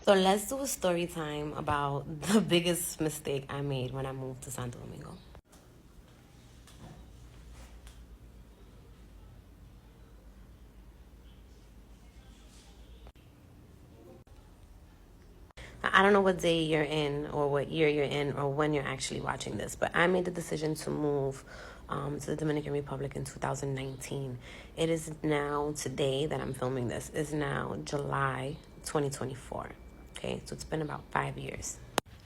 So let's do a story time about the biggest mistake I made when I moved to Santo Domingo. I don't know what day you're in or what year you're in or when you're actually watching this, but I made the decision to move to the Dominican Republic in 2019. It is now, today that I'm filming this, is now July 2024. Okay, so it's been about 5 years.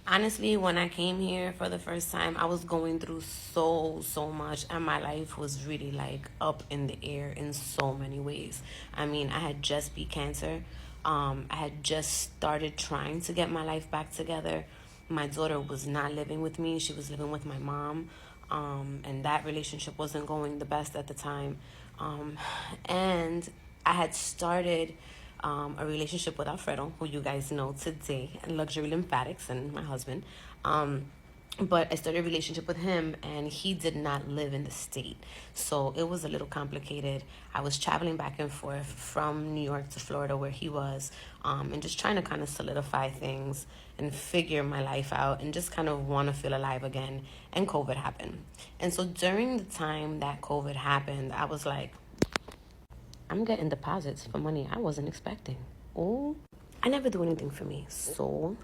Honestly, when I came here for the first time, I was going through so much, and my life was really like up in the air in so many ways. I mean, I had just beat cancer. I had just started trying to get my life back together. My daughter was not living with me, she was living with my mom. And that relationship wasn't going the best at the time. And I had started a relationship with Alfredo, who you guys know today, and Luxury Lymphatics, and my husband. But I started a relationship with him, and he did not live in the state. So it was a little complicated. I was traveling back and forth from New York to Florida, where he was, and just trying to kind of solidify things and figure my life out and just kind of want to feel alive again. And COVID happened. And so during the time that COVID happened, I was like, I'm getting deposits for money I wasn't expecting. Oh, I never do anything for me. So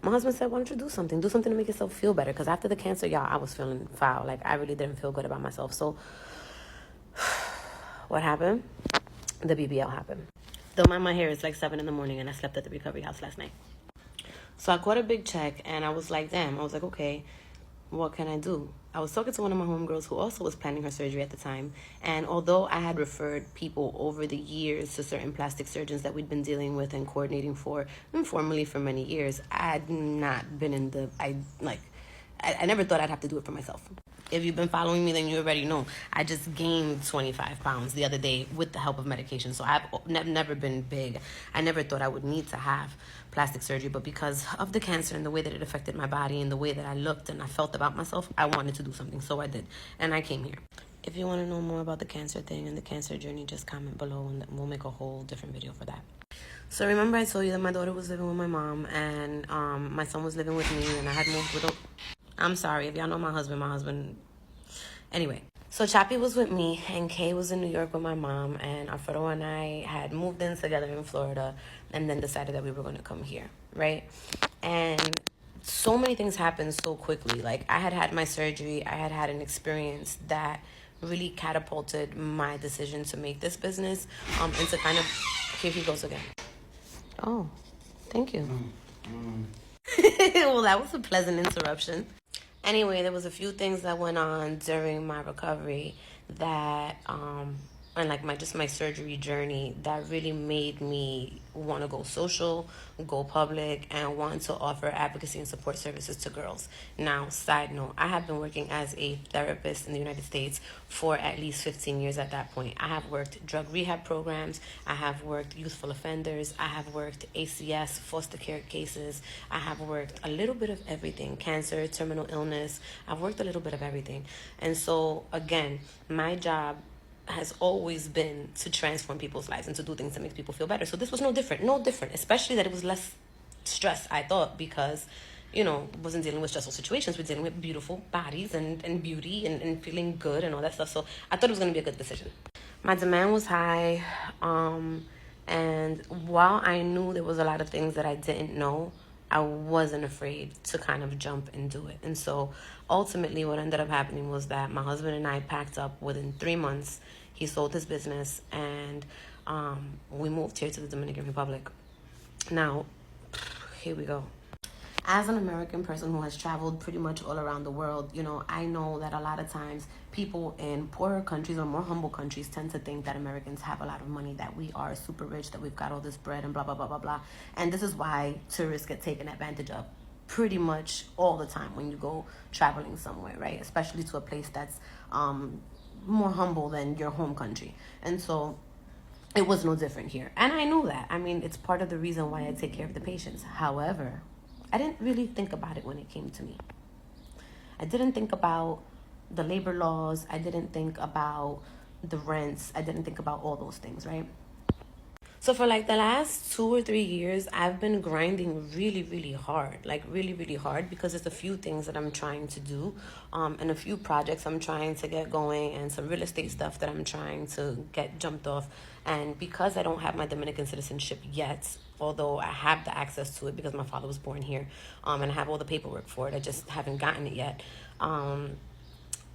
my husband said, why don't you do something? Do something to make yourself feel better. Because after the cancer, y'all, I was feeling foul. Like, I really didn't feel good about myself. So what happened? The BBL happened. Don't mind my hair. It's like 7 in the morning, and I slept at the recovery house last night. So I caught a big check, and I was like, damn. I was like, okay, what can I do? I was talking to one of my homegirls who also was planning her surgery at the time. And although I had referred people over the years to certain plastic surgeons that we'd been dealing with and coordinating for informally for many years, I had not been in the, I never thought I'd have to do it for myself. If you've been following me, then you already know. I just gained 25 pounds the other day with the help of medication. So I've never been big. I never thought I would need to have plastic surgery. But because of the cancer and the way that it affected my body and the way that I looked and I felt about myself, I wanted to do something. So I did. And I came here. If you want to know more about the cancer thing and the cancer journey, just comment below and we'll make a whole different video for that. So remember I told you that my daughter was living with my mom and my son was living with me, and I had moved with I'm sorry, if y'all know my husband. Anyway, so Chappie was with me, and Kay was in New York with my mom, and Alfredo and I had moved in together in Florida, and then decided that we were going to come here, right? And so many things happened so quickly. Like, I had my surgery, I had an experience that really catapulted my decision to make this business, and to kind of, here he goes again. Oh, thank you. Well, that was a pleasant interruption. Anyway, there was a few things that went on during my recovery that, and like my surgery journey that really made me want to go social, go public, and want to offer advocacy and support services to girls. Now, side note, I have been working as a therapist in the United States for at least 15 years at that point. I have worked drug rehab programs, I have worked youthful offenders, I have worked ACS, foster care cases, I have worked a little bit of everything, cancer, terminal illness, I've worked a little bit of everything. And so, again, my job has always been to transform people's lives and to do things that make people feel better. So this was no different, especially that it was less stress, I thought, because, wasn't dealing with stressful situations. We're dealing with beautiful bodies and beauty and feeling good and all that stuff. So I thought it was going to be a good decision. My demand was high, and while I knew there was a lot of things that I didn't know, I wasn't afraid to kind of jump and do it. And so ultimately what ended up happening was that my husband and I packed up within 3 months. He sold his business, and we moved here to the Dominican Republic. Now, here we go. As an American person who has traveled pretty much all around the world, I know that a lot of times people in poorer countries or more humble countries tend to think that Americans have a lot of money, that we are super rich, that we've got all this bread and blah, blah, blah, blah, blah. And this is why tourists get taken advantage of pretty much all the time when you go traveling somewhere, right? Especially to a place that's more humble than your home country. And so it was no different here. And I knew that. I mean, it's part of the reason why I take care of the patients. However, I didn't really think about it when it came to me. I didn't think about the labor laws. I didn't think about the rents. I didn't think about all those things, right? So for like the last 2 or 3 years, I've been grinding really, really hard, like really, really hard, because there's a few things that I'm trying to do, and a few projects I'm trying to get going, and some real estate stuff that I'm trying to get jumped off. And because I don't have my Dominican citizenship yet, although I have the access to it because my father was born here, and I have all the paperwork for it, I just haven't gotten it yet.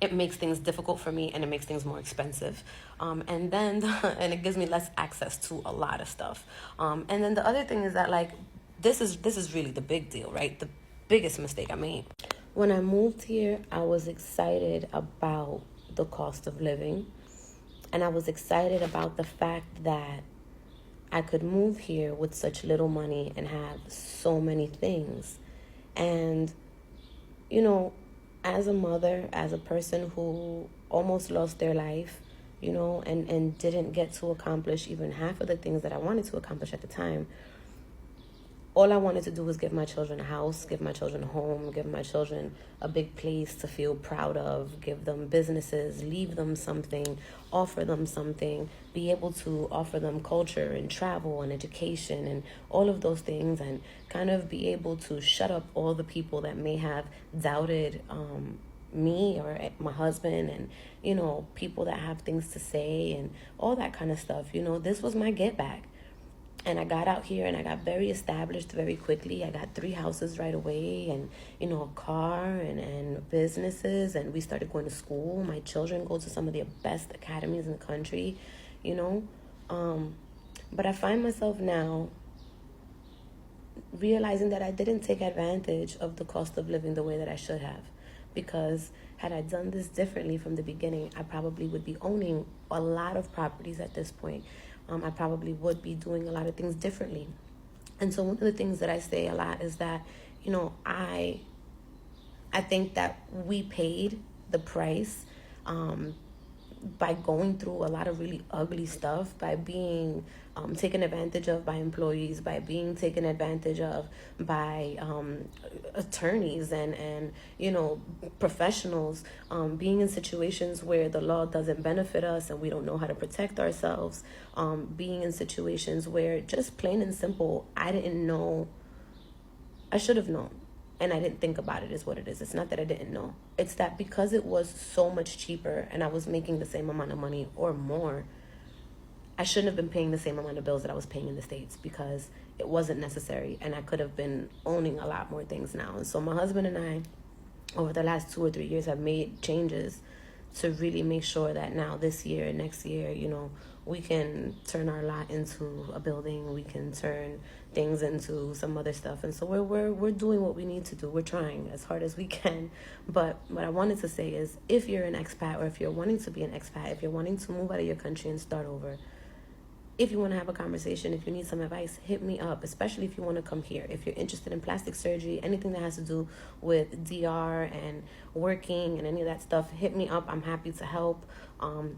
It makes things difficult for me, and it makes things more expensive, and then and it gives me less access to a lot of stuff, and then the other thing is that, like, this is really the big deal, right? The biggest mistake I made when I moved here. I was excited about the cost of living, and I was excited about the fact that I could move here with such little money and have so many things. And you know, as a mother, as a person who almost lost their life, and didn't get to accomplish even half of the things that I wanted to accomplish at the time, all I wanted to do was give my children a house, give my children a home, give my children a big place to feel proud of, give them businesses, leave them something, offer them something, be able to offer them culture and travel and education and all of those things, and kind of be able to shut up all the people that may have doubted me or my husband, and people that have things to say and all that kind of stuff. This was my get back. And I got out here and I got very established very quickly. I got 3 houses right away, and, a car and businesses. And we started going to school. My children go to some of the best academies in the country, But I find myself now realizing that I didn't take advantage of the cost of living the way that I should have. Because had I done this differently from the beginning, I probably would be owning a lot of properties at this point. I probably would be doing a lot of things differently. And so one of the things that I say a lot is that, I think that we paid the price by going through a lot of really ugly stuff, by being taken advantage of by employees, by being taken advantage of by attorneys and professionals, being in situations where the law doesn't benefit us and we don't know how to protect ourselves, being in situations where, just plain and simple, I didn't know. I should have known, and I didn't think about it, is what it is. It's not that I didn't know. It's that because it was so much cheaper and I was making the same amount of money or more, I shouldn't have been paying the same amount of bills that I was paying in the States, because it wasn't necessary, and I could have been owning a lot more things now. And so my husband and I, over the last 2 or 3 years, have made changes to really make sure that now this year and next year, we can turn our lot into a building. We can turn things into some other stuff. And so we're doing what we need to do. We're trying as hard as we can. But what I wanted to say is, if you're an expat, or if you're wanting to be an expat, if you're wanting to move out of your country and start over, if you want to have a conversation, if you need some advice, hit me up, especially if you want to come here. If you're interested in plastic surgery, anything that has to do with DR and working and any of that stuff, hit me up. I'm happy to help.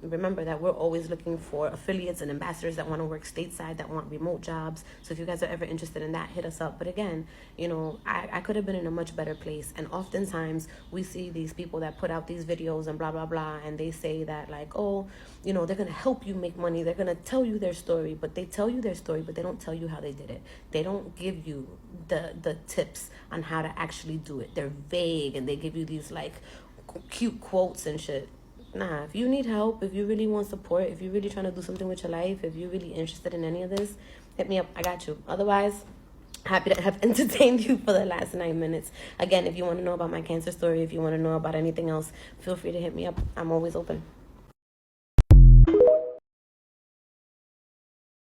Remember that we're always looking for affiliates and ambassadors that want to work stateside, that want remote jobs. So if you guys are ever interested in that, hit us up. But again, I could have been in a much better place. And oftentimes we see these people that put out these videos and blah, blah, blah. And they say that, like, oh, they're going to help you make money. They're going to tell you their story. But they tell you their story, but they don't tell you how they did it. They don't give you the tips on how to actually do it. They're vague, and they give you these, like, cute quotes and shit. Nah, if you need help, if you really want support, if you're really trying to do something with your life, if you're really interested in any of this, hit me up. I got you. Otherwise, happy to have entertained you for the last 9 minutes. Again, if you want to know about my cancer story, if you want to know about anything else, feel free to hit me up. I'm always open.